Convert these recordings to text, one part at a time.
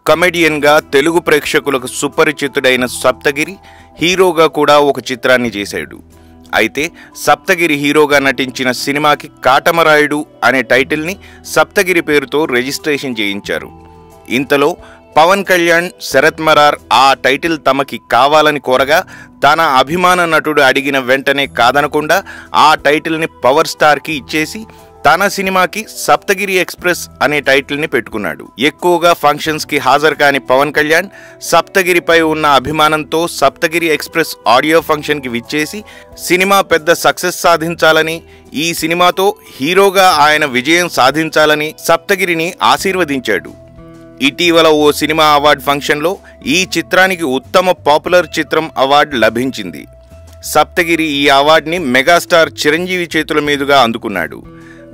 కమెడియన్గా తెలుగు ప్రేక్షకులకు సుపరిచితుడైన సప్తగిరి హీరోగా కూడా ఒక చిత్రాన్ని చేశాడు. అయితే సప్తగిరి హీరోగా నటించిన సినిమాకి కాటమరాయుడు అనే టైటిల్ని సప్తగిరి పేరుతో రిజిస్ట్రేషన్ చేయించారు. ఇంతలో పవన్ కళ్యాణ్, శరత్ మరార్ ఆ టైటిల్ తమకి కావాలని కోరగా తన అభిమాన నటుడు అడిగిన వెంటనే కాదనకుండా ఆ టైటిల్ని పవర్ స్టార్కి ఇచ్చేసి తన సినిమాకి సప్తగిరి ఎక్స్ప్రెస్ అనే టైటిల్ని పెట్టుకున్నాడు. ఎక్కువగా ఫంక్షన్స్కి హాజరు కాని పవన్ కళ్యాణ్ సప్తగిరిపై ఉన్న అభిమానంతో సప్తగిరి ఎక్స్ప్రెస్ ఆడియో ఫంక్షన్కి విచ్చేసి సినిమా పెద్ద సక్సెస్ సాధించాలని, ఈ సినిమాతో హీరోగా ఆయన విజయం సాధించాలని సప్తగిరిని ఆశీర్వదించాడు. ఇటీవల ఓ సినిమా అవార్డు ఫంక్షన్లో ఈ చిత్రానికి ఉత్తమ పాపులర్ చిత్రం అవార్డు లభించింది. సప్తగిరి ఈ అవార్డుని మెగాస్టార్ చిరంజీవి చేతుల మీదుగా అందుకున్నాడు.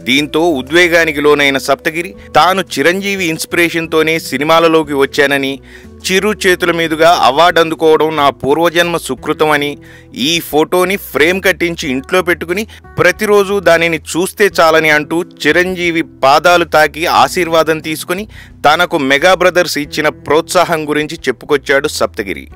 దీంతో ఉద్వేగానికి లోనైన సప్తగిరి తాను చిరంజీవి ఇన్స్పిరేషన్తోనే సినిమాలలోకి వచ్చానని, చిరు చేతుల మీదుగా అవార్డు అందుకోవడం నా పూర్వజన్మ సుకృతం అని, ఈ ఫోటోని ఫ్రేమ్ కట్టించి ఇంట్లో పెట్టుకుని ప్రతిరోజు దానిని చూస్తే చాలని అంటూ చిరంజీవి పాదాలు తాకి ఆశీర్వాదం తీసుకుని తనకు మెగా బ్రదర్స్ ఇచ్చిన ప్రోత్సాహం గురించి చెప్పుకొచ్చాడు సప్తగిరి.